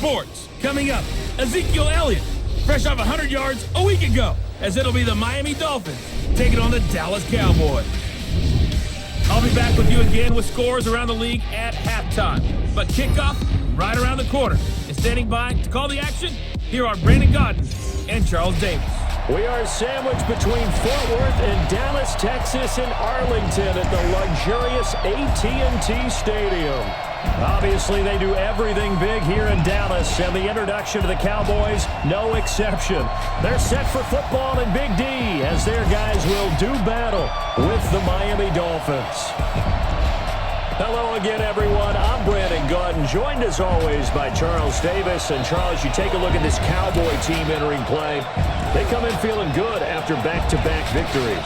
sports. Coming up, Ezekiel Elliott, fresh off 100 yards a week ago, as it'll be the Miami Dolphins taking on the Dallas Cowboys. I'll be back with you again with scores around the league at halftime. But kickoff right around the corner. And standing by to call the action, here are Brandon Godden and Charles Davis. We are sandwiched between Fort Worth and Dallas, Texas, and Arlington at the luxurious AT&T Stadium. Obviously, they do everything big here in Dallas, and the introduction to the Cowboys, no exception. They're set for football in Big D, as their guys will do battle with the Miami Dolphins. Hello again, everyone. I'm Brandon Godden, joined as always by Charles Davis. And Charles, you take a look at this Cowboy team entering play. They come in feeling good after back-to-back victories.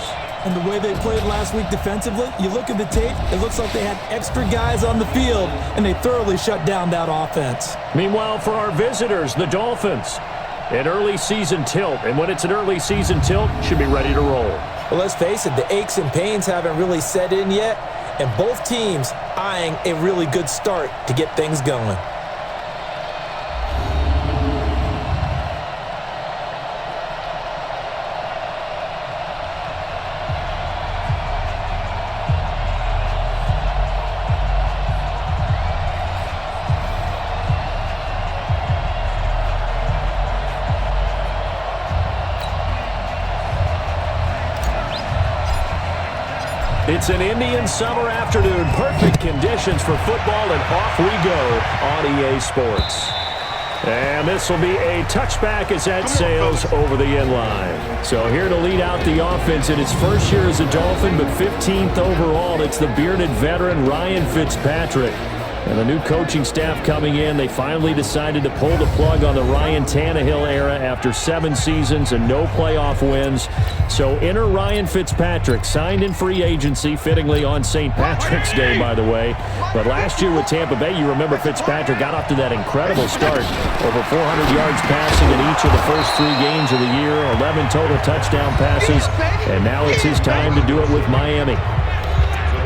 And the way they played last week defensively, you look at the tape, it looks like they had extra guys on the field, and they thoroughly shut down that offense. Meanwhile, for our visitors, the Dolphins, an early season tilt. And when it's an early season tilt, should be ready to roll. Well, let's face it, the aches and pains haven't really set in yet, and both teams eyeing a really good start to get things going. It's an Indian summer afternoon. Perfect conditions for football, and off we go on EA Sports. And this will be a touchback as that sails over the end line. So here to lead out the offense in his first year as a Dolphin, but 15th overall, it's the bearded veteran Ryan Fitzpatrick. And the new coaching staff coming in, they finally decided to pull the plug on the Ryan Tannehill era after 7 seasons and no playoff wins. So enter Ryan Fitzpatrick, signed in free agency, fittingly on St. Patrick's Day, by the way. But last year with Tampa Bay, you remember Fitzpatrick got off to that incredible start. Over 400 yards passing in each of the first 3 games of the year, 11 total touchdown passes, and now it's his time to do it with Miami.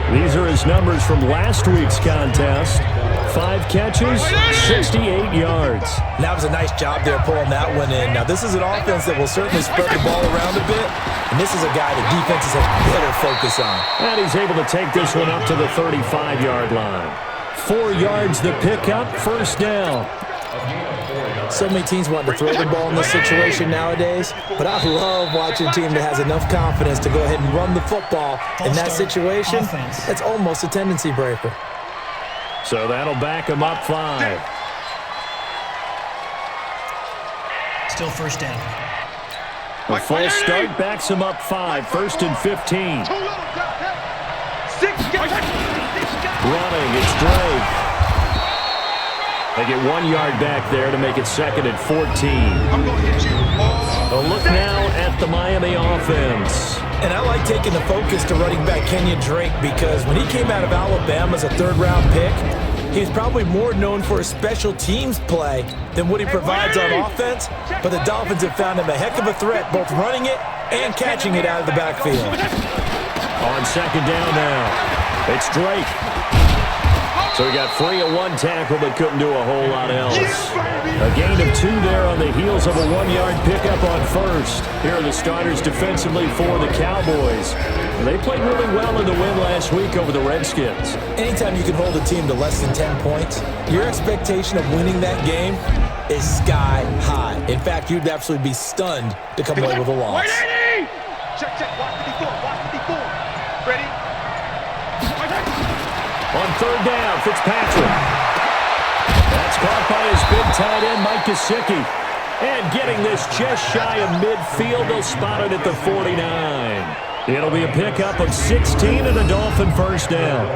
These are his numbers from last week's contest. 5 catches, 68 yards. That was a nice job there pulling that one in. Now, this is an offense that will certainly spread the ball around a bit, and this is a guy that defenses have better focus on. And he's able to take this one up to the 35-yard line. 4 yards the pickup, first down. So many teams want to throw the ball in this situation nowadays, but I love watching a team that has enough confidence to go ahead and run the football in that situation. That's almost a tendency breaker. So that'll back him up 5. Still first down. A false start backs him up 5, first and 15. Running, it's Drake. They get 1 yard back there to make it second and 14. A look now at the Miami offense. And I like taking the focus to running back Kenyon Drake, because when he came out of Alabama as a 3rd-round pick, he's probably more known for his special teams play than what he provides on offense. But the Dolphins have found him a heck of a threat, both running it and catching it out of the backfield. On second down now, it's Drake. So he got free of 1 tackle, but couldn't do a whole lot else. A gain of 2 there on the heels of a 1-yard pickup on first. Here are the starters defensively for the Cowboys. They played really well in the win last week over the Redskins. Anytime you can hold a team to less than 10 points, your expectation of winning that game is sky high. In fact, you'd absolutely be stunned to come away with a loss. Check, watch 54, watch 54. Ready? On 3rd down, Fitzpatrick. That's caught by his big tight end, Mike Gesicki. And getting this just shy of midfield, they'll spot it at the 49. It'll be a pickup of 16 and a Dolphin first down.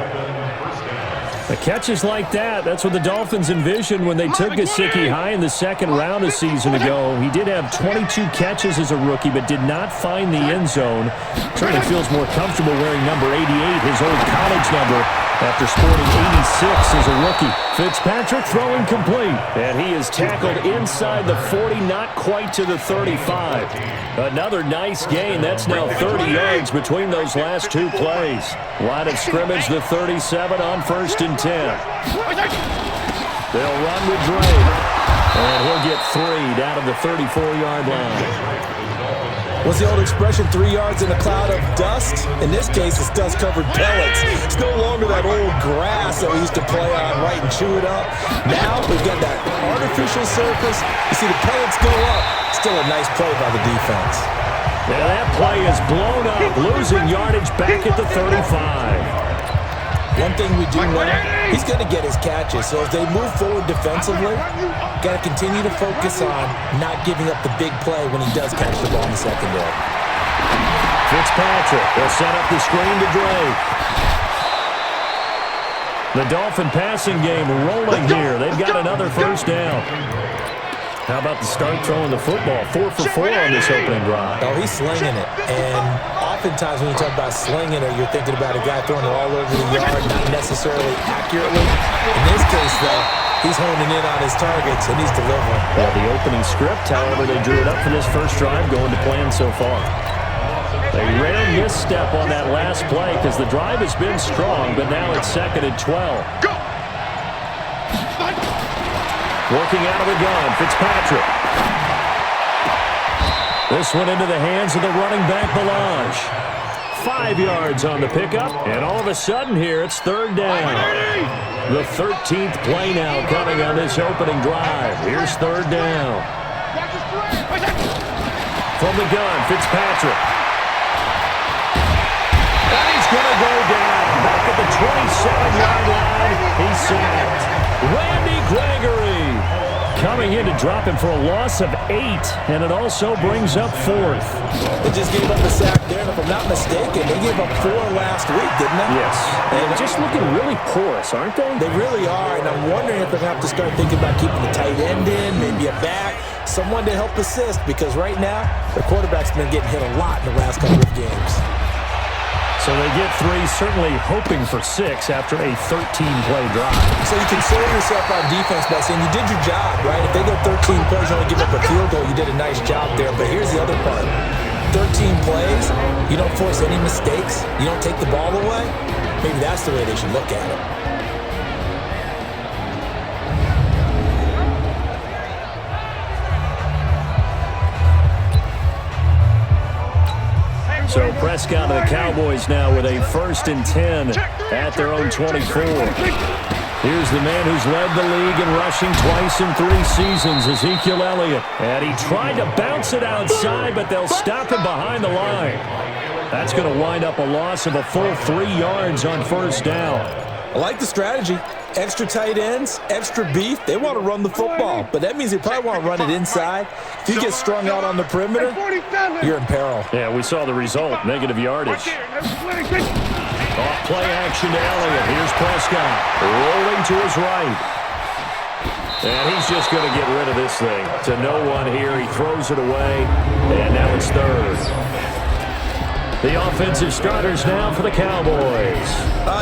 The catches like that, that's what the Dolphins envisioned when they took Gesicki high in the 2nd round a season ago. He did have 22 catches as a rookie, but did not find the end zone. Certainly feels more comfortable wearing number 88, his old college number, after sporting 86 as a rookie. Fitzpatrick throwing complete, and he is tackled inside the 40, not quite to the 35. Another nice gain. That's now 30 yards between those last 2 plays. Line of scrimmage, the 37 on 1st and 10. They'll run with Drake. And he'll get 3 down to the 34-yard line. What's the old expression, 3 yards in a cloud of dust? In this case, it's dust-covered pellets. It's no longer that old grass that we used to play on, right, and chew it up. Now we've got that artificial surface. You see the pellets go up. Still a nice play by the defense. Now that play is blown up, losing yardage back at the 35. One thing we do know, he's going to get his catches. So as they move forward defensively, got to continue to focus on not giving up the big play when he does catch the ball in the secondary. Fitzpatrick will set up the screen to Drake. The Dolphin passing game rolling here. They've got another first down. How about the start throwing the football? 4 for 4 on this opening drive. Oh, he's slinging it. And oftentimes when you talk about slinging it, you're thinking about a guy throwing it all over the yard, not necessarily accurately. In this case, though, he's honing in on his targets, and he's delivering. Yeah, the opening script, however, they drew it up for this first drive, going to plan so far. A rare misstep on that last play because the drive has been strong, but now it's 2nd and 12. Go! Working out of the gun, Fitzpatrick. This one into the hands of the running back, Balaj. 5 yards on the pickup, and all of a sudden here, it's 3rd down. The 13th play now coming on this opening drive. Here's 3rd down. From the gun, Fitzpatrick. And he's going to go down. Back at the 27-yard line, he's sacked. Randy Gregory coming in to drop him for a loss of 8, and it also brings up 4th. They just gave up a sack there, and if I'm not mistaken, they gave up 4 last week, didn't they? Yes. They're just looking really porous, aren't they? They really are, and I'm wondering if they're going to have to start thinking about keeping the tight end in, maybe a back, someone to help assist, because right now, the quarterback's been getting hit a lot in the last couple of games. So they get 3, certainly hoping for 6 after a 13-play drive. So you console yourself on defense by saying you did your job, right? If they go 13 plays, you only give up a field goal, you did a nice job there. But here's the other part. 13 plays, you don't force any mistakes, you don't take the ball away. Maybe that's the way they should look at it. So Prescott and the Cowboys now with a 1st and 10 at their own 24. Here's the man who's led the league in rushing twice in 3 seasons, Ezekiel Elliott. And he tried to bounce it outside, but they'll stop him behind the line. That's going to wind up a loss of a full 3 yards on 1st down. I like the strategy. Extra tight ends, extra beef. They want to run the football, but that means they probably want to run it inside. If you get strung out on the perimeter, you're in peril. Yeah, we saw the result, negative yardage. Off play action to Elliott. Here's Prescott rolling to his right. And he's just going to get rid of this thing. To no one here. He throws it away, and now it's 3rd. The offensive starters now for the Cowboys.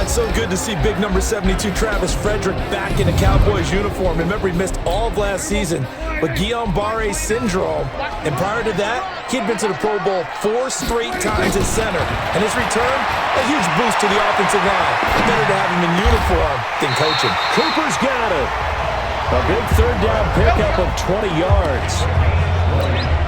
It's so good to see big number 72 Travis Frederick back in a Cowboys uniform. Remember, he missed all of last season with Guillain-Barré syndrome. And prior to that, he'd been to the Pro Bowl 4 straight times at center. And his return, a huge boost to the offensive line. Better to have him in uniform than coaching. Cooper's got it. A big 3rd down pickup of 20 yards.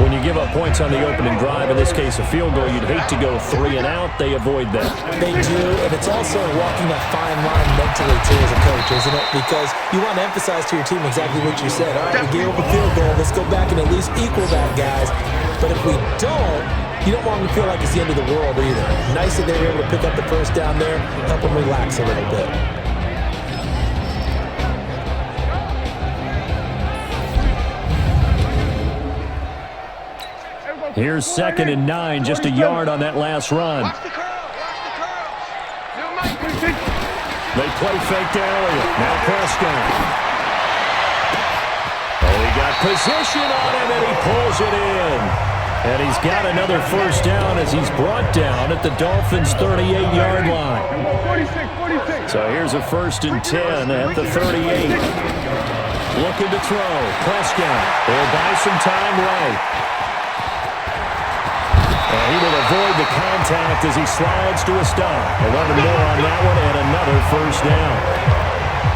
When you give up points on the opening drive, in this case a field goal, you'd hate to go 3 and out. They avoid that. They do, and it's also walking that fine line mentally, too, as a coach, isn't it? Because you want to emphasize to your team exactly what you said. All right, we gave up a field goal. Let's go back and at least equal that, guys. But if we don't, you don't want them to feel like it's the end of the world either. Nice that they were able to pick up the first down there, help them relax a little bit. Here's 2nd and 9, just a yard on that last run. They play fake to Elliott. Now Prescott. Oh, he got position on him, and he pulls it in. And he's got another first down as he's brought down at the Dolphins' 38-yard line. So here's a 1st and 10 at the 38. Looking to throw. Prescott. They'll buy some time right. He will avoid the contact as he slides to a stop. 11 more on that one, and another first down.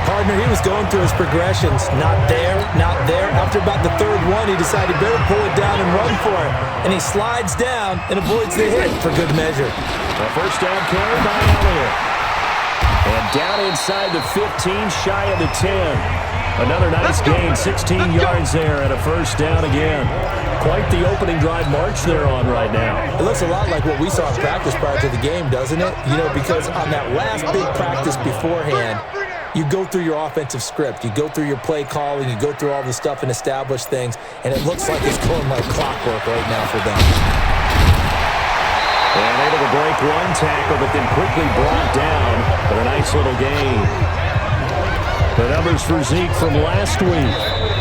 Partner, he was going through his progressions. Not there, not there. After about the third one, he decided he better pull it down and run for it. And he slides down and avoids the hit for good measure. A first down carry by Elliott. And down inside the 15, shy of the 10. Another nice gain, 16 yards there and a first down again. Quite the opening drive march they're on right now. It looks a lot like what we saw in practice prior to the game, doesn't it? You know, because on that last big practice beforehand, you go through your offensive script. You go through your play calling. You go through all the stuff and establish things. And it looks like it's going like clockwork right now for them. And able to break one tackle, but then quickly brought down for a nice little gain. The numbers for Zeke from last week.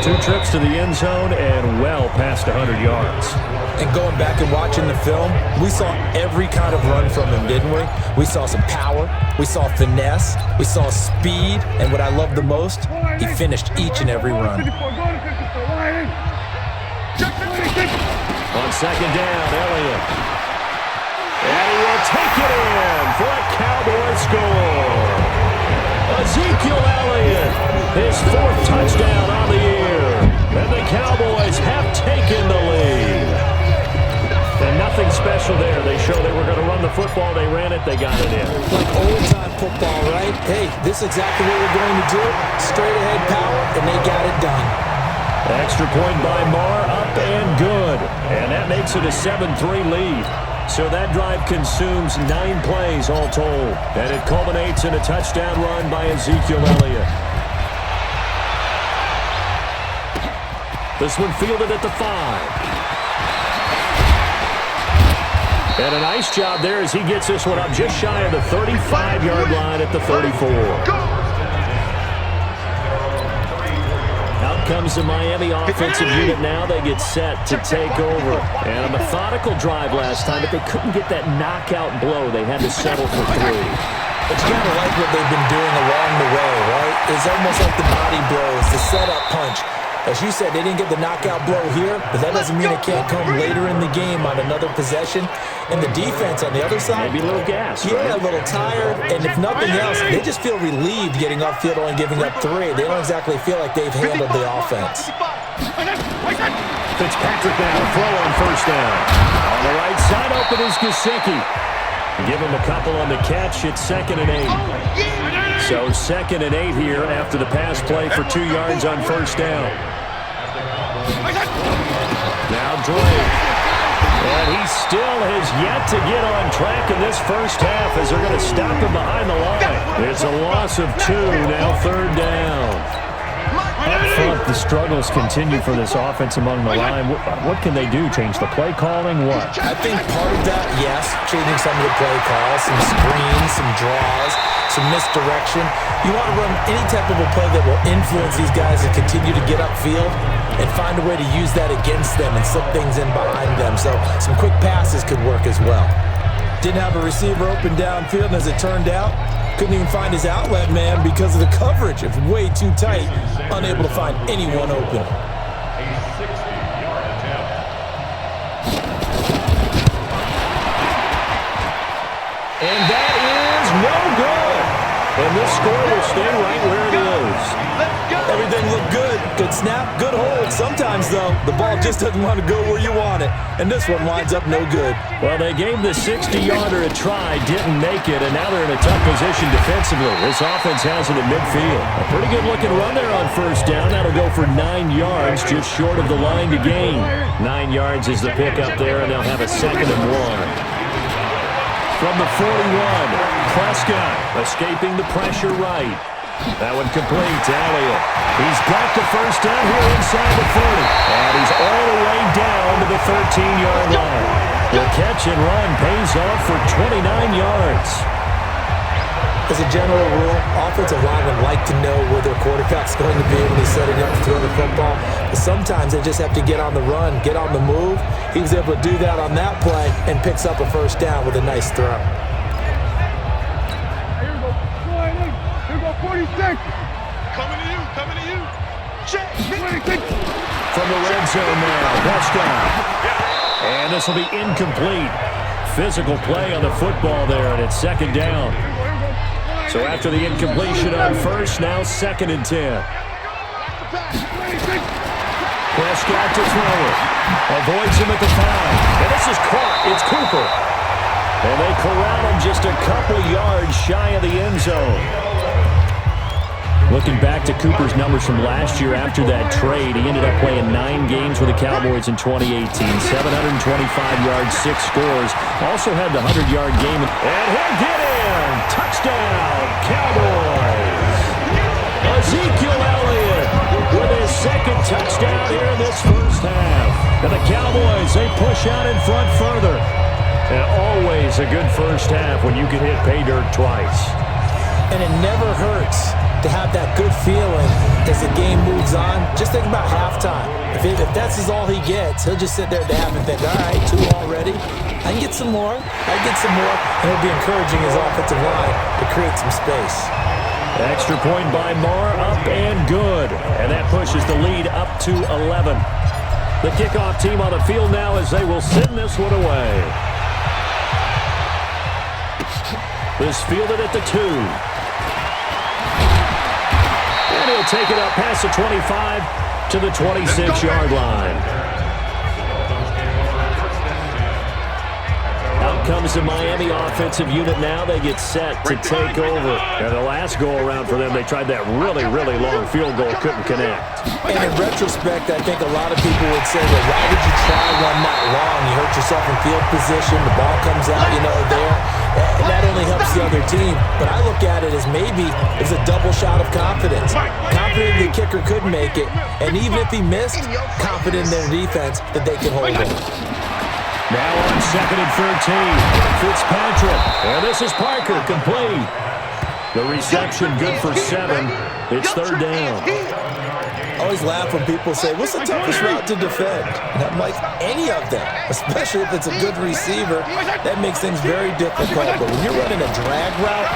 2 trips to the end zone and well past 100 yards. And going back and watching the film, we saw every kind of run from him, didn't we? We saw some power. We saw finesse. We saw speed. And what I love the most, he finished each and every run. On second down, Elliott. And he will take it in for a Cowboy score. Ezekiel Elliott, his 4th touchdown on the year. And the Cowboys have taken the lead. And nothing special there. They showed they were going to run the football. They ran it. They got it in. Like old-time football, right? Hey, this is exactly what we're going to do. Straight-ahead power, and they got it done. Extra point by Marr, up and good. And that makes it a 7-3 lead. So that drive consumes 9 plays all told. And it culminates in a touchdown run by Ezekiel Elliott. This one fielded at the 5. And a nice job there as he gets this one up just shy of the 35-yard line at the 34. Comes the Miami offensive unit now. They get set to take over. And a methodical drive last time, but they couldn't get that knockout blow. They had to settle for 3. But you gotta like what they've been doing along the way, right? It's almost like the body blows, the setup punch. As you said, they didn't get the knockout blow here, but that doesn't mean it can't come later in the game on another possession. And the defense on the other side, maybe a little gas. Yeah, a little tired. And if nothing else, they just feel relieved getting off field only giving up 3. They don't exactly feel like they've handled the offense. Fitzpatrick now to throw on first down. On the right side, open is Gesicki. Give him a couple on the catch. It's 2nd and 8. So 2nd and 8 here after the pass play for 2 yards on first down. Now Drake. And he still has yet to get on track in this first half as they're going to stop him behind the line. It's a loss of 2, now 3rd down. Up front, the struggles continue for this offense among the line. What can they do? Change the play calling? What? I think part of that, yes, changing some of the play calls, some screens, some draws, some misdirection. You want to run any type of a play that will influence these guys to continue to get upfield and find a way to use that against them and slip things in behind them. So some quick passes could work as well. Didn't have a receiver open downfield, and as it turned out, couldn't even find his outlet man because of the coverage. It's way too tight, unable to find anyone open. And that is no good. And this score will stay right where it is. Everything looked good. Good snap, good hold. Sometimes, though, the ball just doesn't want to go where you want it. And this one winds up no good. Well, they gave the 60-yarder a try, didn't make it, and now they're in a tough position defensively. This offense has it at midfield. A pretty good-looking run there on first down. That'll go for 9 yards, just short of the line to gain. 9 yards is the pickup there, and they'll have a 2nd and 1. From the 41, Prescott escaping the pressure right. That one complete to Elliott. He's got the first down here inside the 40. And he's all the way down to the 13-yard line. The catch and run pays off for 29 yards. As a general rule, offensive linemen like to know where their quarterback's going to be when he's setting up to throw the football. But sometimes they just have to get on the run, get on the move. He was able to do that on that play and picks up a first down with a nice throw. Here we go. 46. Coming to you. Check. 26. From the red zone now, Prescott. And this will be incomplete. Physical play on the football there, and it's 2nd down. So after the incompletion on first, now 2nd and 10. Quick Prescott to throw it. Avoids him at the 5. And this is caught. It's Cooper. And they corral him just a couple yards shy of the end zone. Looking back to Cooper's numbers from last year after that trade, he ended up playing 9 games with the Cowboys in 2018. 725 yards, 6 scores. Also had the 100-yard game. And he'll get in. Touchdown, Cowboys. Ezekiel Elliott with his second touchdown here in this first half. And the Cowboys, they push out in front further. And always a good first half when you can hit pay dirt twice. And it never hurts to have that good feeling as the game moves on. Just think about halftime. If that's all he gets, he'll just sit there at the half and think, all right, 2 already. I can get some more. And he'll be encouraging his offensive line to create some space. Extra point by Marr, up and good. And that pushes the lead up to 11. The kickoff team on the field now as they will send this one away. This fielded at the 2. And he'll take it up past the 25 to the 26-yard line. Out comes the Miami offensive unit now. They get set to take over. And the last go-around for them, they tried that really, really long field goal, couldn't connect. And in retrospect, I think a lot of people would say, well, why would you try one that long? You hurt yourself in field position. The ball comes out, there. And that only helps the other team. But I look at it as maybe it's a double shot of confidence. Confident the kicker could make it. And even if he missed, confident in their defense that they can hold it. Now on 2nd and 13, Fitzpatrick. And this is Parker, complete. The reception good for 7. It's 3rd down. I always laugh when people say, what's the toughest route to defend? And I'm like, any of them, especially if it's a good receiver. That makes things very difficult. But when you're running a drag route,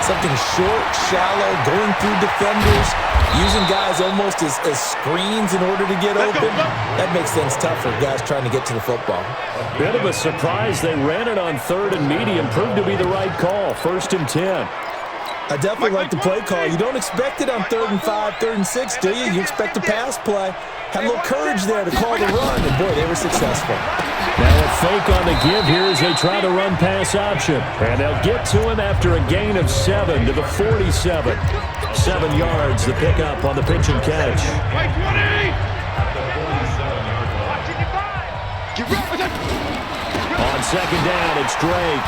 something short, shallow, going through defenders, using guys almost as screens in order to get open, that makes things tough for guys trying to get to the football. Bit of a surprise. They ran it on 3rd and medium. Proved to be the right call. 1st and 10. I definitely like the play call. You don't expect it on 3rd and 5, 3rd and 6, do you? You expect a pass play. Had a little courage there to call the run, and boy, they were successful. Now a fake on the give here as they try to run pass option. And they'll get to him after a gain of 7 to the 47. 7 yards, the pickup on the pitch and catch. On 2nd down, it's Drake.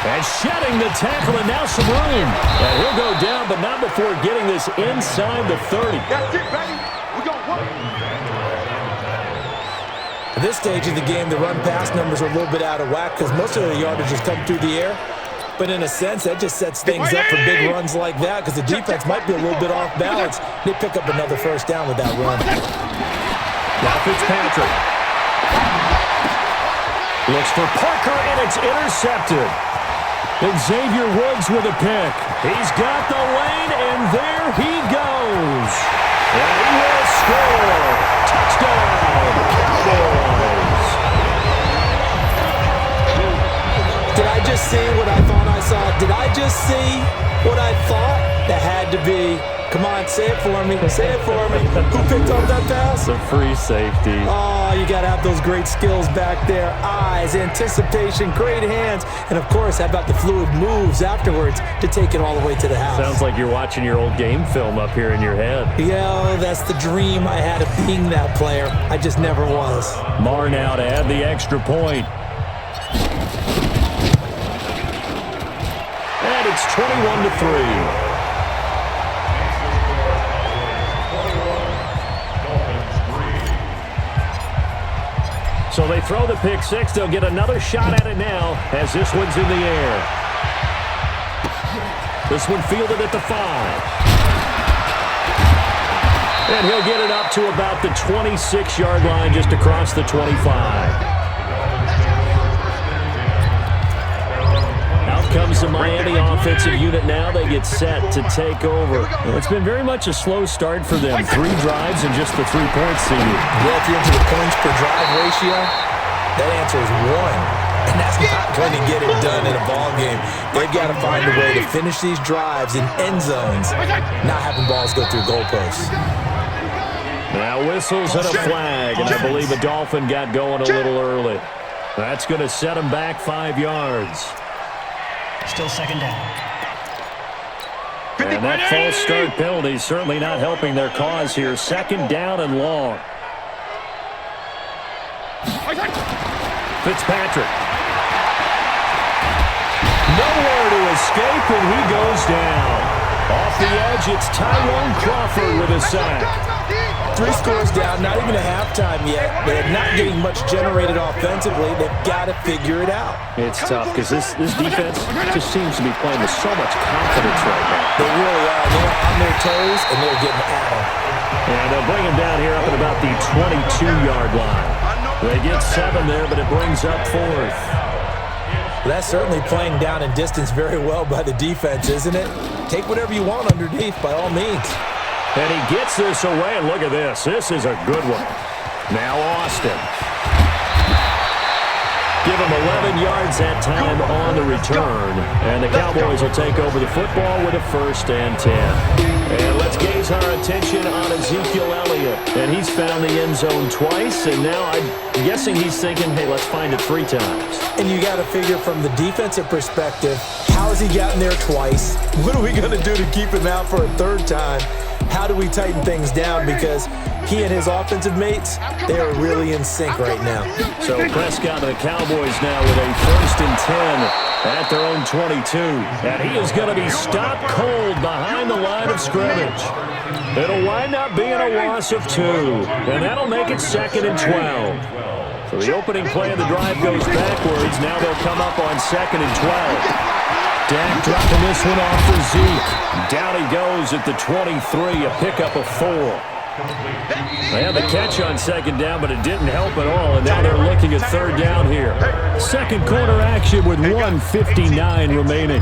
And shedding the tackle, and now some room. And he'll go down, but not before getting this inside the 30. That's it, baby. We're going to work. At this stage of the game, the run-pass numbers are a little bit out of whack because most of the yardage has come through the air. But in a sense, that just sets things up for big runs like that because the defense might be a little bit off balance. They pick up another 1st down with that run. Now Fitzpatrick. Looks for Parker, and it's intercepted. Xavier Woods with a pick. He's got the lane, and there he goes. And he will score. Touchdown, Cowboys. Did I just see what I thought I saw? Did I just see what I thought? That had to be. Come on, say it for me. Say it for me. Who picked up that pass? The free safety. Oh, you got to have those great skills back there. Eyes, anticipation, great hands. And, of course, how about the fluid moves afterwards to take it all the way to the house? Sounds like you're watching your old game film up here in your head. Yeah, that's the dream I had of being that player. I just never was. Marr now to add the extra point. And it's 21-3. So they throw the pick 6. They'll get another shot at it now as this one's in the air. This one fielded at the 5. And he'll get it up to about the 26-yard line just across the 25. Comes the Miami offensive unit now. They get set to take over. Well, it's been very much a slow start for them. 3 drives and just the 3 points seeded. Well, if you're into the points per drive ratio, that answer is 1. And that's not going to get it done in a ball game. They've got to find a way to finish these drives in end zones, not having balls go through goalposts. Now whistles and a flag, and I believe a Dolphin got going a little early. That's going to set him back 5 yards. Still second down. And that false start penalty is certainly not helping their cause here. Second down and long. Fitzpatrick. Nowhere to escape, and he goes down. Off the edge, it's Tyrone Crawford with a sack. 3 scores down, not even a halftime yet. They're not getting much generated offensively. They've got to figure it out. It's tough because this defense just seems to be playing with so much confidence right now. They really are. They're on their toes, and they're getting at them. And they'll bring him down here up at about the 22-yard line. They get 7 there, but it brings up 4th. That's certainly playing down in distance very well by the defense, isn't it? Take whatever you want underneath, by all means. And he gets this away, and look at this. This is a good one. Now Austin. Give him 11 yards that time on the return. And the Cowboys will take over the football with a 1st and 10. And let's gaze our attention on Ezekiel Elliott. And he's found the end zone twice, and now I'm guessing he's thinking, hey, let's find it 3 times. And you got to figure from the defensive perspective, how has he gotten there twice? What are we going to do to keep him out for a 3rd time? How do we tighten things down? Because he and his offensive mates, they are really in sync right now. So Prescott and the Cowboys now with a 1st and 10 at their own 22. And he is going to be stopped cold behind the line of scrimmage. It'll wind up being a loss of 2. And that'll make it 2nd and 12. So the opening play of the drive goes backwards. Now they'll come up on 2nd and 12. Dak dropping this one off for Zeke. Down he goes at the 23, a pickup of 4. They had the catch on 2nd down, but it didn't help at all, and now they're looking at 3rd down here. Second quarter action with 1:59 remaining.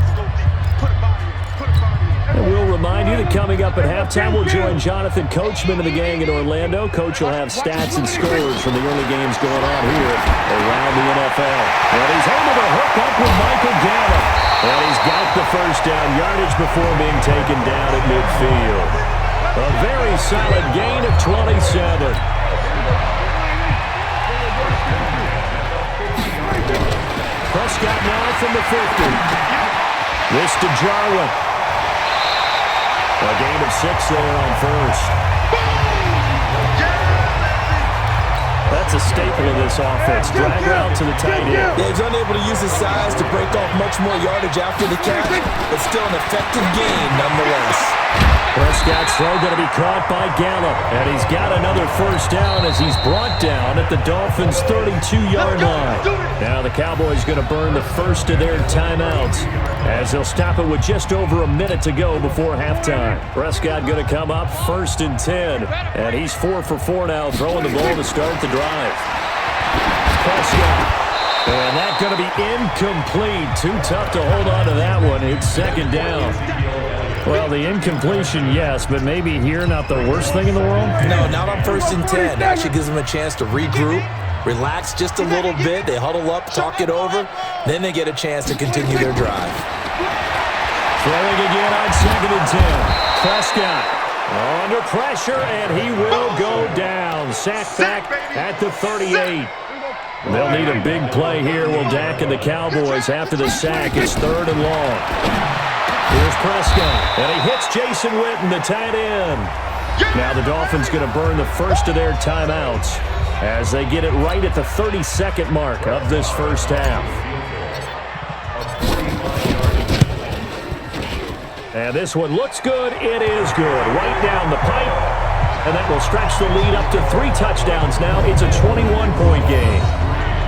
And we'll remind you that coming up at halftime, we'll join Jonathan Coachman of the gang in Orlando. Coach will have stats and scores from the early games going on here around the NFL. And he's able to hook up with Michael Gallup. And he's got the 1st down yardage before being taken down at midfield. A very solid gain of 27. Prescott now from the 50. This to Jarwin. A gain of 6 there on 1st. That's a staple of this offense. Drag route to the tight end. Yeah, he's unable to use his size to break off much more yardage after the catch, but still an effective gain nonetheless. Prescott's throw going to be caught by Gallup, and he's got another 1st down as he's brought down at the Dolphins' 32-yard line. Now the Cowboys going to burn the 1st of their timeouts as they'll stop it with just over a minute to go before halftime. Prescott going to come up 1st and 10, and he's 4 for 4 now, throwing the ball to start the drive. Prescott. And that's going to be incomplete. Too tough to hold on to that one. It's 2nd down. Well, the incompletion, yes, but maybe here not the worst thing in the world? No, not on 1st and 10. Actually gives them a chance to regroup, relax just a little bit. They huddle up, talk it over. Then they get a chance to continue their drive. Throwing again on 2nd and 10. Prescott under pressure, and he will go down. Sacked back at the 38. They'll need a big play here, will Dak and the Cowboys after the sack. It's 3rd and long. Here's Prescott, and he hits Jason Witten, the tight end. Now the Dolphins going to burn the 1st of their timeouts as they get it right at the 32nd mark of this 1st half. And this one looks good. It is good. Right down the pipe. And that will stretch the lead up to 3 touchdowns now. It's a 21-point game.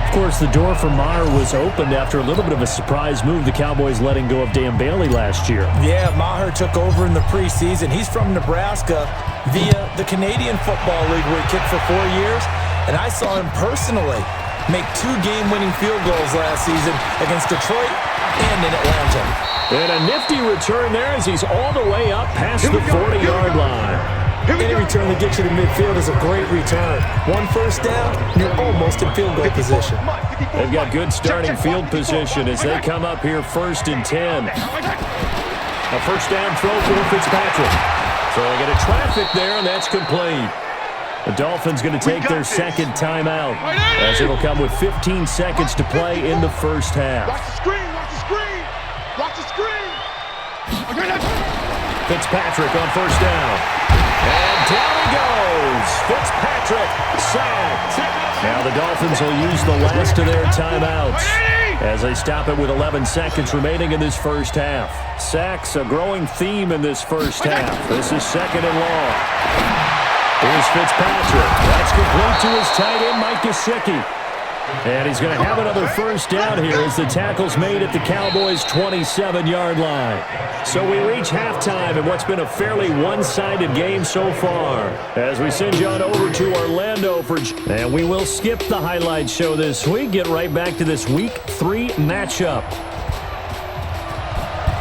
Of course, the door for Maher was opened after a little bit of a surprise move, the Cowboys letting go of Dan Bailey last year. Yeah, Maher took over in the preseason. He's from Nebraska via the Canadian Football League where he kicked for 4 years. And I saw him personally make 2 game-winning field goals last season against Detroit and in Atlanta. And a nifty return there as he's all the way up past the 40-yard line. Any return that gets you to midfield is a great return. 1 1st down, you're almost in field goal position. They've got good starting field position as they come up here 1st and 10. A 1st down throw for Fitzpatrick. So they get a traffic there, and that's complete. The Dolphins going to take their second timeout as it'll come with 15 seconds to play in the first half. Watch the screen, watch the screen, watch the screen. Fitzpatrick on first down. And down he goes. Fitzpatrick sacked. Now the Dolphins will use the last of their timeouts as they stop it with 11 seconds remaining in this first half. Sacks, a growing theme in this first half. This is second and long. Here's Fitzpatrick. That's complete to his tight end, Mike Gesicki. And he's going to have another first down here as the tackle's made at the Cowboys' 27-yard line. So we reach halftime in what's been a fairly one-sided game so far. As we send you on over to Orlando and we will skip the highlight show this week. Get right back to this Week 3 matchup.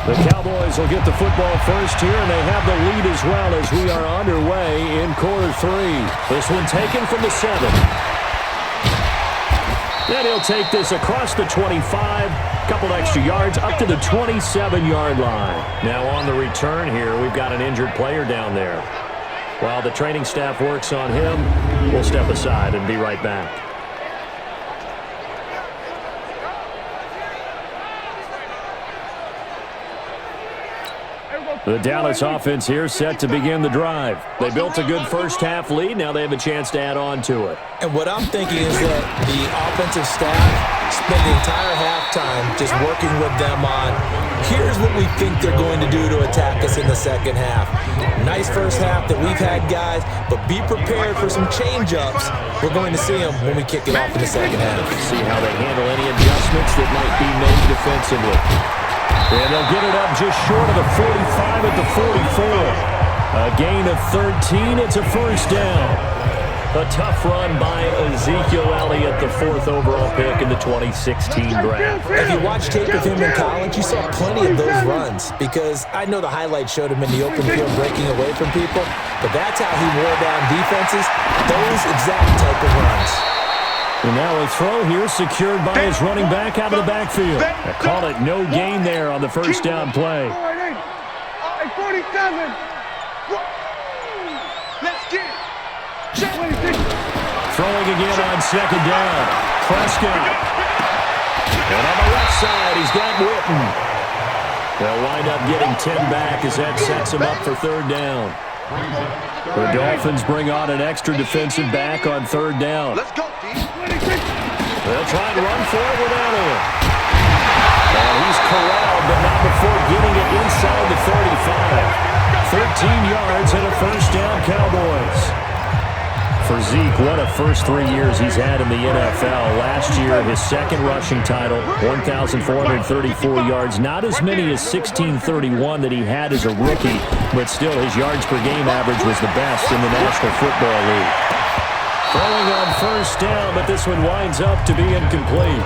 The Cowboys will get the football first here, and they have the lead as well as we are underway in quarter 3. This one taken from the 7. Then he'll take this across the 25, couple extra yards up to the 27-yard line. Now on the return here, we've got an injured player down there. While the training staff works on him, we'll step aside and be right back. The Dallas offense here set to begin the drive. They built a good first half lead. Now they have a chance to add on to it. And what I'm thinking is that the offensive staff spend the entire halftime just working with them on, here's what we think they're going to do to attack us in the second half. Nice first half that we've had, guys, but be prepared for some change-ups. We're going to see them when we kick it off in the second half. See how they handle any adjustments that might be made defensively. And they'll get it up just short of the 45 at the 44. A gain of 13. It's a first down. A tough run by Ezekiel Elliott, the 4th overall pick in the 2016 draft. If you watch tape of him in college, you saw plenty of those runs because I know the highlights showed him in the open field breaking away from people, but that's how he wore down defenses, those exact type of runs. And now a throw here secured by his running back out of the backfield. I call it no gain there on the first down play. 47. Let's get it. Throwing again on second down. Prescott. And on the left side, he's got Witten. They'll wind up getting 10 back as that sets him up for third down. The Dolphins bring on an extra defensive back on third down. Let's go, D. They'll try and run for it without him. And he's corralled, but not before getting it inside the 35. 13 yards and a first down, Cowboys. For Zeke, what a first 3 years he's had in the NFL. Last year, his second rushing title, 1,434 yards. Not as many as 1,631 that he had as a rookie, but still his yards per game average was the best in the National Football League. Throwing on first down, but this one winds up to be incomplete.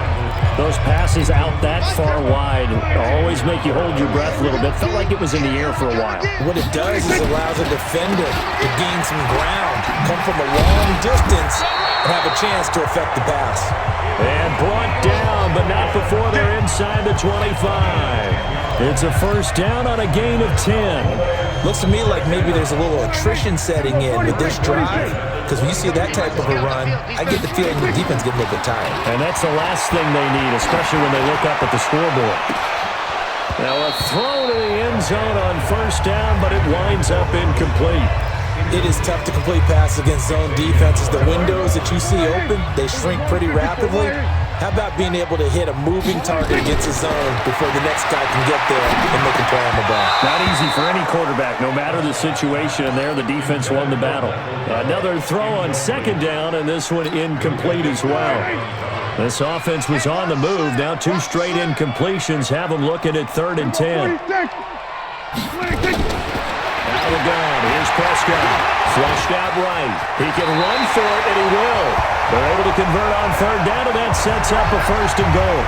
Those passes out that far wide always make you hold your breath a little bit. Felt like it was in the air for a while. What it does is allows a defender to gain some ground, come from a long distance, and have a chance to affect the pass. And brought down, but not before they're inside the 25. It's a first down on a gain of 10. Looks to me like maybe there's a little attrition setting in with this drive, because when you see that type of a run, I get the feeling the defense get a little bit tired. And that's the last thing they need, especially when they look up at the scoreboard. Now a throw to the end zone on first down, but it winds up incomplete. It is tough to complete passes against zone defenses. The windows that you see open, they shrink pretty rapidly. How about being able to hit a moving target against a zone before the next guy can get there and make a play on the ball? Not easy for any quarterback, no matter the situation. And there, the defense won the battle. Another throw on second down, and this one incomplete as well. This offense was on the move. Now 2 straight incompletions have them looking at 3rd and 10. Out of the gun, here's Prescott. Flushed out right. He can run for it, and he will. They're able to convert on third down, and that sets up a first and goal.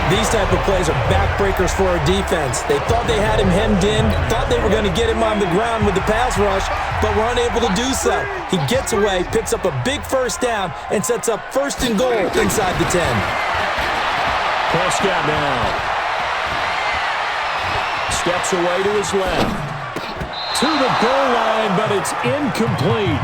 These type of plays are backbreakers for our defense. They thought they had him hemmed in, thought they were going to get him on the ground with the pass rush, but were unable to do so. He gets away, picks up a big first down, and sets up first and goal inside the 10. Prescott now. Steps away to his left. To the goal line, but it's incomplete.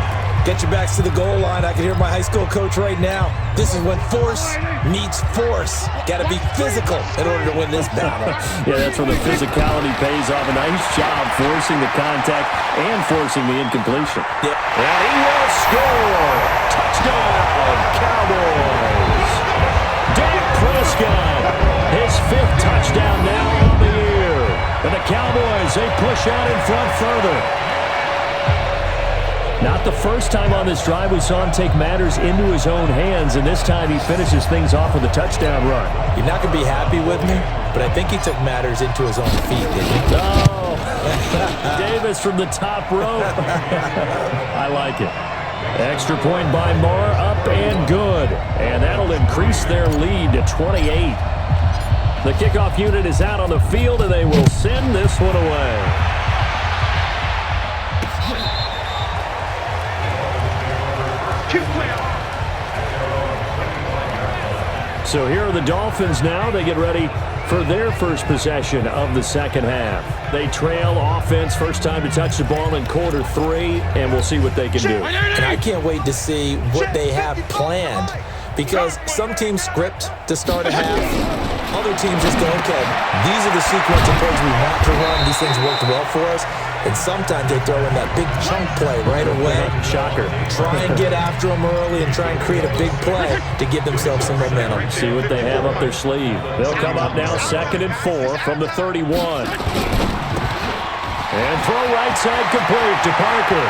Get your backs to the goal line. I can hear my high school coach right now. This is when force meets force. Got to be physical in order to win this battle. Yeah, that's where the physicality pays off. A nice job forcing the contact and forcing the incompletion. Yeah. And he will score. Touchdown, Cowboys. Dak Prescott, his 5th touchdown now on the year. And the Cowboys, they push out in front further. Not the first time on this drive we saw him take matters into his own hands, and this time he finishes things off with a touchdown run. You're not going to be happy with me, but I think he took matters into his own feet, didn't he? Oh, Davis from the top rope. I like it. Extra point by Moore, up and good. And that'll increase their lead to 28. The kickoff unit is out on the field, and they will send this one away. So here are the Dolphins now. They get ready for their first possession of the second half. They trail offense, first time to touch the ball in quarter 3, and we'll see what they can do. And I can't wait to see what they have planned, because some teams script to start a half. Other teams just go, okay, these are the sequence of plays we want to run. These things worked well for us. And sometimes they throw in that big chunk play right away. Shocker. Try and get after them early and try and create a big play to give themselves some momentum. See what they have up their sleeve. They'll come up now 2nd and 4 from the 31. And throw right side complete to Parker.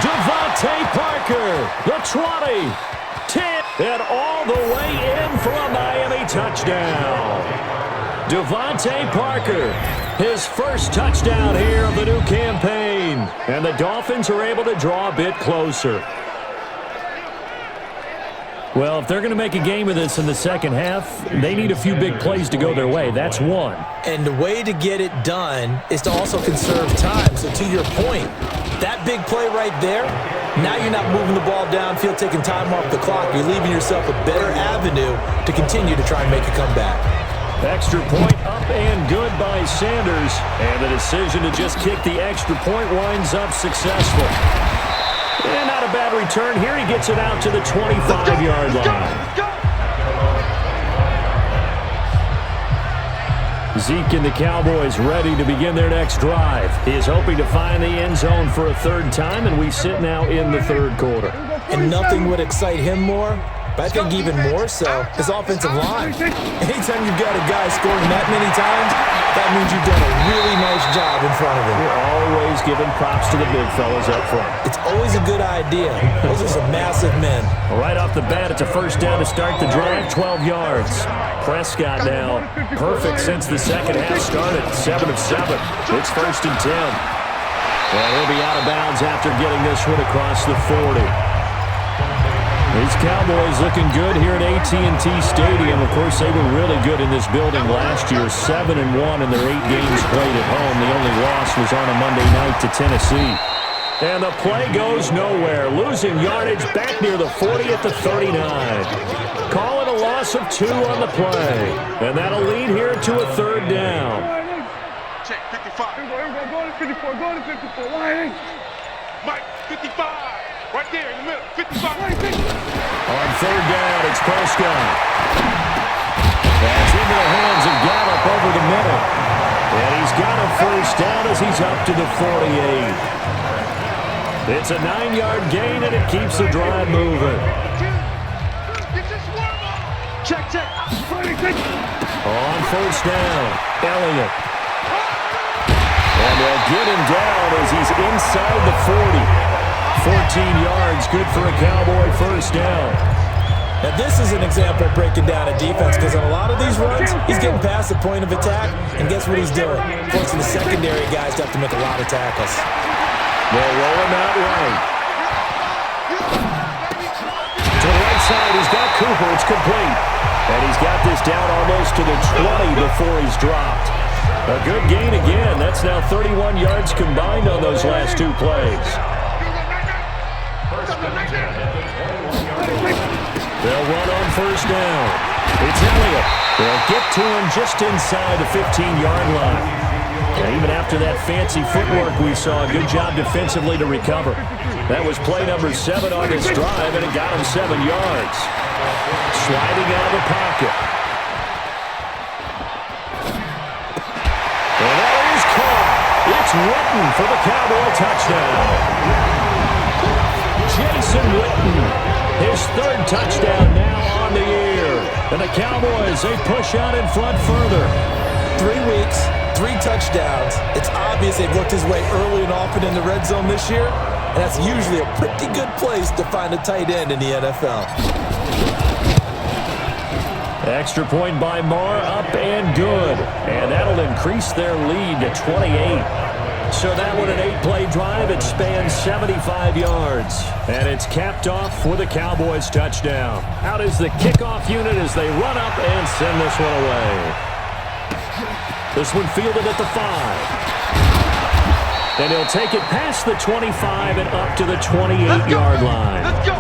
Devontae Parker, the 20, 10, and all the way in for a Miami touchdown. Devontae Parker, his first touchdown here of the new campaign. And the Dolphins are able to draw a bit closer. Well, if they're going to make a game of this in the second half, they need a few big plays to go their way. That's one. And the way to get it done is to also conserve time. So to your point, that big play right there, now you're not moving the ball downfield, taking time off the clock. You're leaving yourself a better avenue to continue to try and make a comeback. Extra point up and good by Sanders. And the decision to just kick the extra point winds up successful. And not a bad return here. He gets it out to the 25-yard line. Zeke and the Cowboys ready to begin their next drive. He is hoping to find the end zone for a 3rd time, and we sit now in the 3rd quarter. And nothing would excite him more, but I think even more so, his offensive line. Anytime you've got a guy scoring that many times, that means you've done a really nice job in front of him. You're always giving props to the big fellas up front. It's always a good idea. Those are some massive men. Right off the bat, it's a 1st down to start the drive, 12 yards. Prescott now perfect since the second half started, 7 of 7. It's 1st and 10. And he'll be out of bounds after getting this one across the 40. These Cowboys looking good here at AT&T Stadium. Of course, they were really good in this building last year, 7-1 in their 8 games played at home. The only loss was on a Monday night to Tennessee. And the play goes nowhere, losing yardage back near the 40 at the 39. Call it a loss of 2 on the play. And that'll lead here to a 3rd down. Check 55. Go to 54. Go to 54. Line. Mike, 55. Right there in the middle. 55. On 3rd down, it's Prescott. That's into the hands of Gallup over the middle. And he's got a 1st down as he's up to the 48. It's a 9-yard gain, and it keeps the drive moving. Check. On 1st down, Elliott. And they'll get him down as he's inside the 40. 14 yards, good for a Cowboy 1st down. Now this is an example of breaking down a defense, because on a lot of these runs, he's getting past the point of attack, and guess what he's doing? Forcing the secondary guys to have to make a lot of tackles. They'll roll him out right. To the right side, he's got Cooper. It's complete. And he's got this down almost to the 20 before he's dropped. A good gain again. That's now 31 yards combined on those last 2 plays. They'll run on 1st down. It's Elliott. They'll get to him just inside the 15-yard line. And even after that fancy footwork we saw, a good job defensively to recover. That was play number 7 on this drive, and it got him 7 yards. Sliding out of the pocket. And that is caught. It's Witten for the Cowboy touchdown. Jason Witten, his 3rd touchdown now on the year. And the Cowboys, they push out in front further. 3 weeks, 3 touchdowns. It's obvious they've worked his way early and often in the red zone this year, and that's usually a pretty good place to find a tight end in the NFL. Extra point by Marr, up and good. And that'll increase their lead to 28. So that one, an 8-play drive. It spans 75 yards. And it's capped off with a Cowboys touchdown. Out is the kickoff unit as they run up and send this one away. This one fielded at the 5. And he'll take it past the 25 and up to the 28-yard line. Let's go.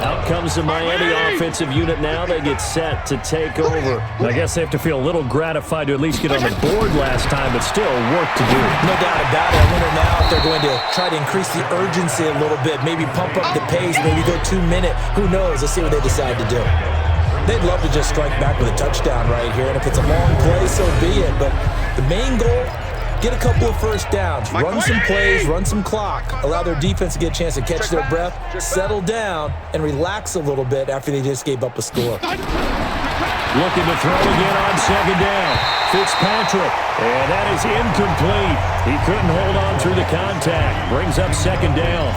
Out comes the Miami offensive unit now. They get set to take over. I guess they have to feel a little gratified to at least get on the board last time, but still work to do. No doubt about it. I wonder now if they're going to try to increase the urgency a little bit, maybe pump up the pace, maybe go 2-minute. Who knows? Let's see what they decide to do. They'd love to just strike back with a touchdown right here, and if it's a long play, so be it. But the main goal, get a couple of first downs, run some plays, run some clock, allow their defense to get a chance to catch their breath, settle down, and relax a little bit after they just gave up a score. Looking to throw again on 2nd down. Fitzpatrick, and that is incomplete. He couldn't hold on through the contact. Brings up 2nd down.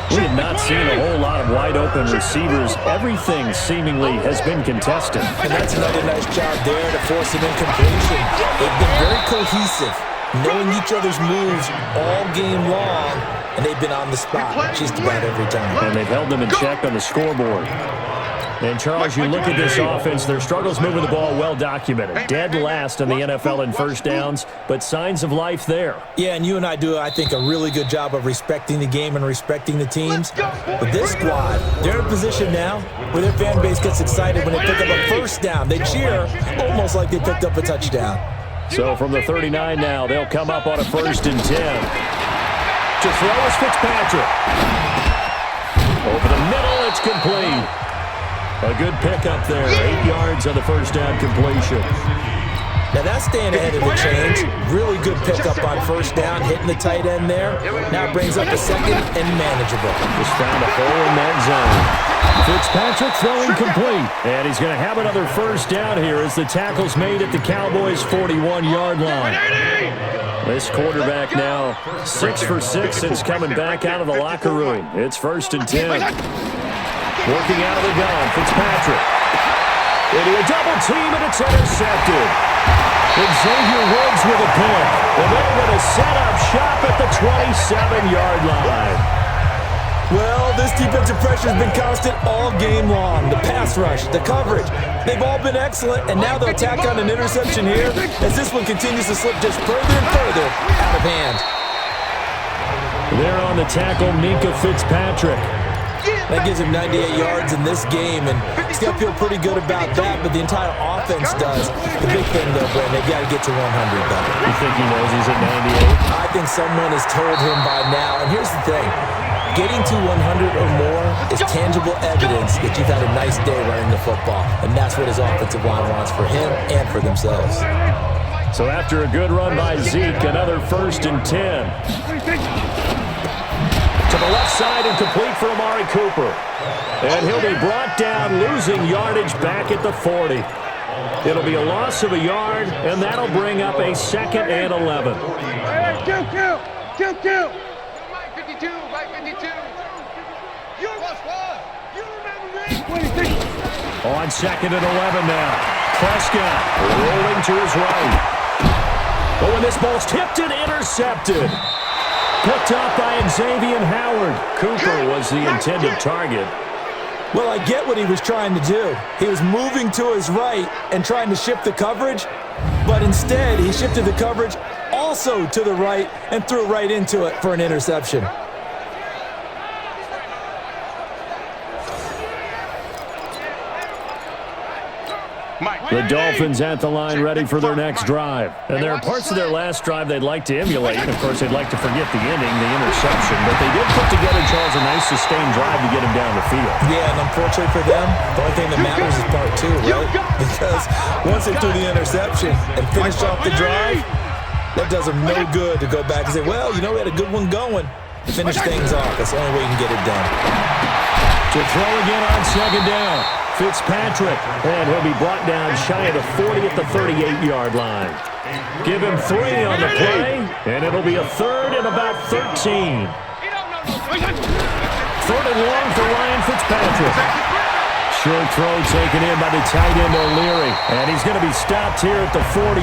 We have not seen a whole lot of wide-open receivers. Everything seemingly has been contested. And that's another nice job there to force an incompletion. They've been very cohesive, knowing each other's moves all game long, and they've been on the spot just about every time. And they've held them in check on the scoreboard. And, Charles, you look at this offense, their struggles moving the ball well documented. Dead last in the NFL in first downs, but signs of life there. Yeah, and you and I do, I think, a really good job of respecting the game and respecting the teams. But this squad, they're in a position now where their fan base gets excited when they pick up a first down. They cheer almost like they picked up a touchdown. So from the 39 now, they'll come up on a 1st and 10. To throw is Fitzpatrick. Over the middle, it's complete. A good pickup there. 8 yards on the first down completion. Now that's staying ahead of the chains. Really good pickup on first down, hitting the tight end there. Now it brings up a 2nd and manageable. Just found a hole in that zone. Fitzpatrick throwing complete. And he's going to have another first down here as the tackle's made at the Cowboys' 41-yard line. This quarterback now 6 for 6 since coming back out of the locker room. It's 1st and 10. Working out of the gun, Fitzpatrick. Into a double team, and it's intercepted. Xavier Woods with a pick. And they're going to set up shop at the 27-yard line. Well, this defensive pressure has been constant all game long. The pass rush, the coverage, they've all been excellent, and now they'll tack on an interception here as this one continues to slip just further and further out of hand. There on the tackle, Minkah Fitzpatrick. That gives him 98 yards in this game, and still feel pretty good about that, but the entire offense does. The big thing, though, Brent, they've got to get to 100, though. You think he knows he's at 98? I think someone has told him by now, and here's the thing. Getting to 100 or more is tangible evidence that you've had a nice day running the football, and that's what his offensive line wants for him and for themselves. So after a good run by Zeke, another 1st and 10. To the left side and complete for Amari Cooper. And he'll be brought down, losing yardage back at the 40. It'll be a loss of a yard, and that'll bring up a 2nd and 11. Kill. Mike 52, Mike 52. You remember me? On 2nd and 11 now. Prescott rolling to his right. Oh, and this ball's tipped and intercepted. Picked up by Xavier Howard. Cooper was the intended target. Well, I get what he was trying to do. He was moving to his right and trying to shift the coverage, but instead he shifted the coverage also to the right and threw right into it for an interception. The Dolphins at the line ready for their next drive. And there are parts of their last drive they'd like to emulate. Of course, they'd like to forget the ending, the interception. But they did put together, Charles, a nice sustained drive to get him down the field. Yeah, and unfortunately for them, the only thing that matters is part two, right? Because once they threw the interception and finished off the drive, that does them no good to go back and say, well, you know, we had a good one going. Finish things off. That's the only way you can get it done. To throw again on second down. Fitzpatrick, and he'll be brought down shy of the 40 at the 38-yard line. Give him 3 on the play, and it'll be a third and about 13. Third and long for Ryan Fitzpatrick. Short throw taken in by the tight end O'Leary, and he's going to be stopped here at the 43,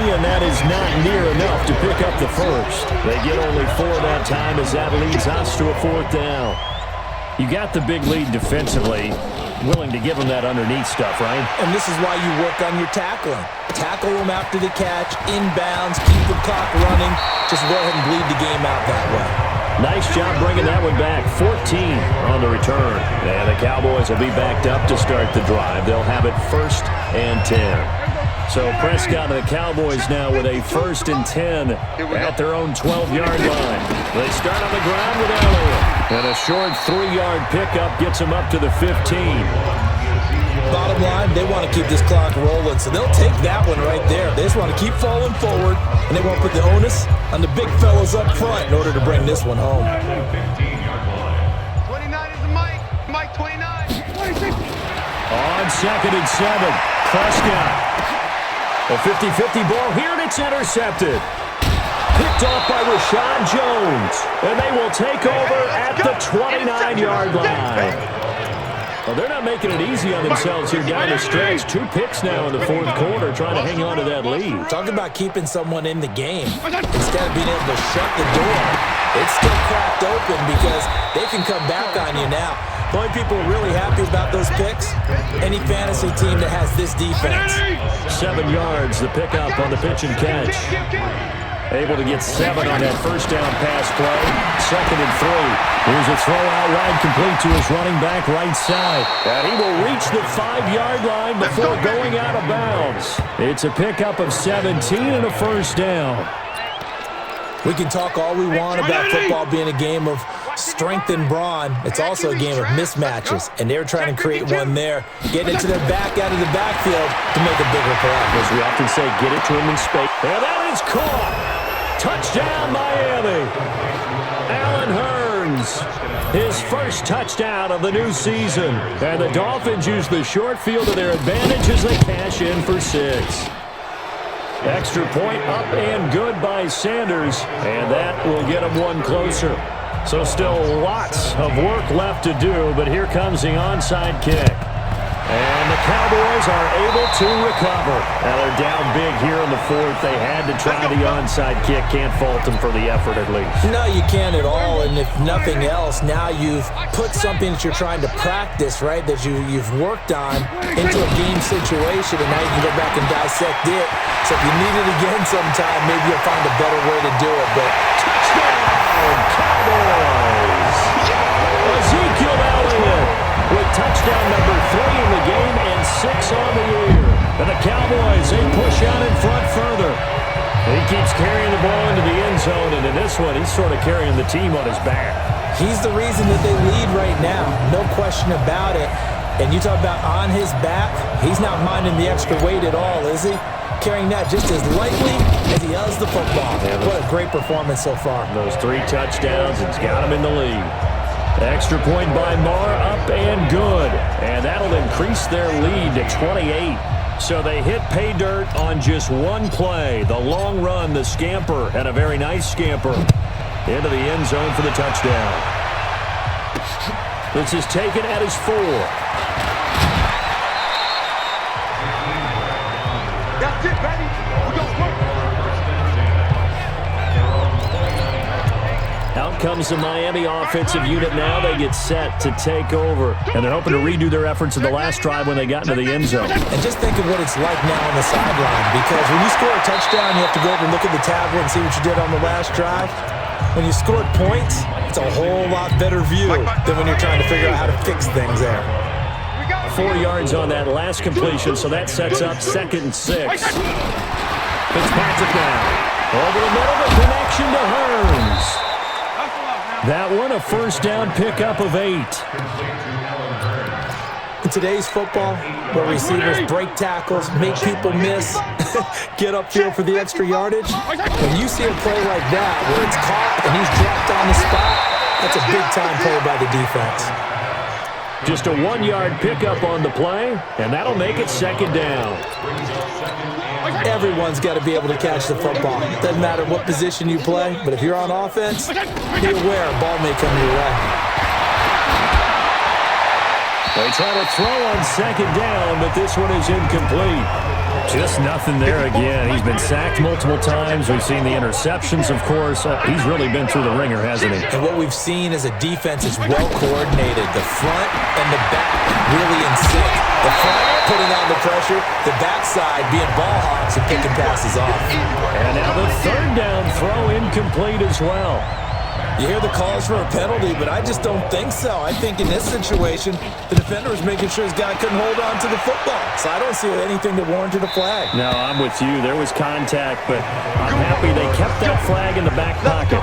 and that is not near enough to pick up the first. They get only 4 that time as that leads us to a 4th down. You got the big lead defensively. Willing to give them that underneath stuff, right? And this is why you work on your tackling. Tackle them after the catch, inbounds, keep the clock running. Just go ahead and bleed the game out that way. Nice job bringing that one back. 14 on the return. And the Cowboys will be backed up to start the drive. They'll have it 1st and 10. So Prescott and the Cowboys now with a 1st and 10 at their own 12-yard line. They start on the ground with Elliott. And a short 3-yard pickup gets them up to the 15. Bottom line, they want to keep this clock rolling, so they'll take that one right there. They just want to keep falling forward, and they want to put the onus on the big fellas up front in order to bring this one home. 29 is the Mike. Mike 29. 26. On 2nd and 7, Prescott. A 50-50 ball here, and it's intercepted. Picked off by Rashad Jones, and they will take over at the 29-yard line. Well, they're not making it easy on themselves here down the stretch. 2 picks now in the 4th quarter, trying to hang on to that lead. Talk about keeping someone in the game instead of being able to shut the door. It's still cracked open because they can come back on you now. The only people really happy about those picks, any fantasy team that has this defense. 7 yards, the pickup on the pitch and catch. Able to get 7 on that 1st down pass play. 2nd and 3. Here's a throw out wide complete to his running back right side. And he will reach the 5-yard line before going out of bounds. It's a pickup of 17 and a 1st down. We can talk all we want about football being a game of strength and brawn. It's also a game of mismatches, and they're trying to create one there. Getting it to their back out of the backfield to make a bigger play. As we often say, get it to him in space. And that is caught. Touchdown, Miami. Allen Hurns, his 1st touchdown of the new season. And the Dolphins use the short field to their advantage as they cash in for 6. Extra point up and good by Sanders, and that will get him 1 closer. So still lots of work left to do, but here comes the onside kick. And the Cowboys are able to recover. Now they're down big here in the 4th. They had to try the onside kick. Can't fault them for the effort at least. No, you can't at all. And if nothing else, now you've put something that you're trying to practice, right, that you've worked on into a game situation, and now you can go back and dissect it. So if you need it again sometime, maybe you'll find a better way to do it. But touchdown, Cowboys! Ezekiel Elliott with touchdown number 3 in the game and 6 on the year. And the Cowboys, they push out in front further. He keeps carrying the ball into the end zone, and in this one, he's sort of carrying the team on his back. He's the reason that they lead right now, no question about it. And you talk about on his back, he's not minding the extra weight at all, is he? Carrying that just as lightly as he does the football. Yeah, what a great performance so far. Those 3 touchdowns, it's got him in the lead. Extra point by Marr, up and good. And that'll increase their lead to 28. So they hit pay dirt on just 1 play. The long run, the scamper, and a very nice scamper into the end zone for the touchdown. This is taken at his 4. That's it, baby. We don't work. Out comes the Miami offensive unit now. They get set to take over. And they're hoping to redo their efforts in the last drive when they got into the end zone. And just think of what it's like now on the sideline. Because when you score a touchdown, you have to go over and look at the tablet and see what you did on the last drive. When you scored points, it's a whole lot better view than when you're trying to figure out how to fix things there. 4 yards on that last completion, so that sets up 2nd and 6. Fitzpatrick now. Over the middle, the connection to Hearns. That one, a first down pickup of 8. In today's football, where receivers break tackles, make people miss, get upfield for the extra yardage, when you see a play like that where it's caught and he's dropped on the spot, that's a big-time play by the defense. Just a 1-yard pickup on the play, and that'll make it 2nd down. Everyone's got to be able to catch the football. Doesn't matter what position you play, but if you're on offense, be aware a ball may come your way. They try to throw on 2nd down, but this one is incomplete. Just nothing there again. He's been sacked multiple times. We've seen the interceptions, of course. He's really been through the ringer, hasn't he? And what we've seen as a defense is well coordinated. The front and the back really in sync. The front putting on the pressure, the backside being ball hawks and picking passes off. And now the 3rd down throw incomplete as well. You hear the calls for a penalty, but I just don't think so. I think in this situation, the defender was making sure his guy couldn't hold on to the football. So I don't see anything that warranted a flag. No, I'm with you. There was contact, but I'm happy they kept that flag in the back pocket.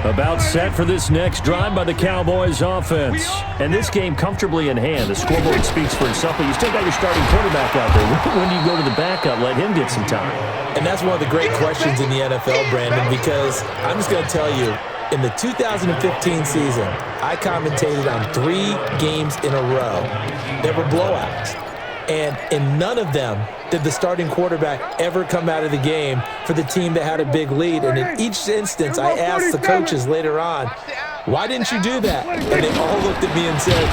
About set for this next drive by the Cowboys offense. And this game comfortably in hand. The scoreboard speaks for itself, but you still got your starting quarterback out there. When do you go to the backup, let him get some time? And that's one of the great questions in the NFL, Brandon, because I'm just going to tell you, in the 2015 season, I commentated on 3 games in a row. There were blowouts. And in none of them did the starting quarterback ever come out of the game for the team that had a big lead. And in each instance, I asked the coaches later on, why didn't you do that? And they all looked at me and said,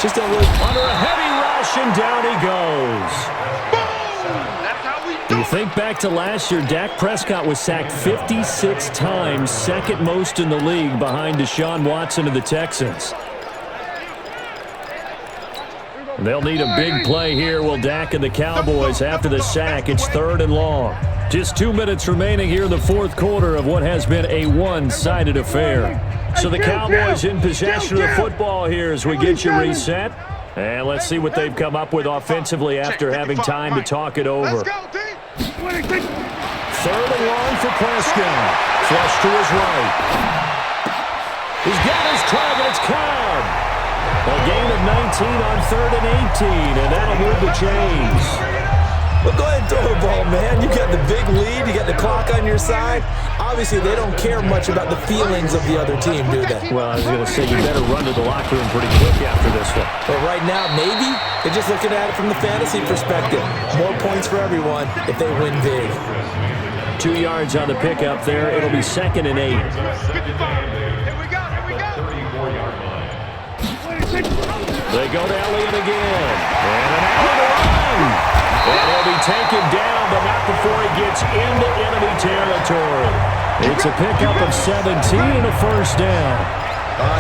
just don't look. Under a heavy rush, and down he goes. You think back to last year, Dak Prescott was sacked 56 times, 2nd most in the league behind Deshaun Watson of the Texans. They'll need a big play here, will Dak and the Cowboys after the sack. It's 3rd and long. Just 2 minutes remaining here in the 4th quarter of what has been a one-sided affair. So the Cowboys in possession of the football here as we get you reset. And let's see what they've come up with offensively after having time to talk it over. 3rd and long for Prescott. Flush to his right. He's got his target. It's Cobb. A gain of 19 on 3rd and 18, and that'll move the chains. Well, go ahead and throw the ball, man. You got the big lead. You got the clock on your side. Obviously, they don't care much about the feelings of the other team, do they? Well, I was going to say, you better run to the locker room pretty quick after this one. But right now, maybe they're just looking at it from the fantasy perspective. More points for everyone if they win big. 2 yards on the pickup there. It'll be 2nd and 8. They go to Elliott again. And an Elliott run. And he'll be taken down, but not before he gets into enemy territory. It's a pickup of 17 and a first down.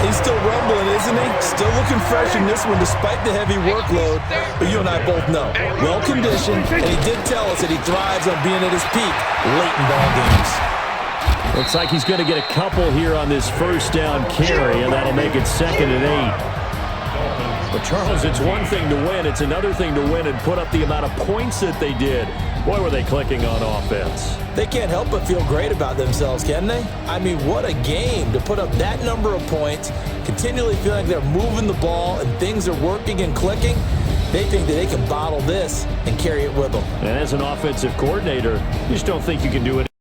He's still rumbling, isn't he? Still looking fresh in this one despite the heavy workload. But you and I both know, well-conditioned, and he did tell us that he thrives on being at his peak late in ball games. Looks like he's going to get a couple here on this first down carry, and that'll make it 2nd and 8. But, Charles, it's one thing to win. It's another thing to win and put up the amount of points that they did. Boy, were they clicking on offense. They can't help but feel great about themselves, can they? I mean, what a game to put up that number of points, continually feel like they're moving the ball and things are working and clicking. They think that they can bottle this and carry it with them. And as an offensive coordinator, you just don't think you can do it.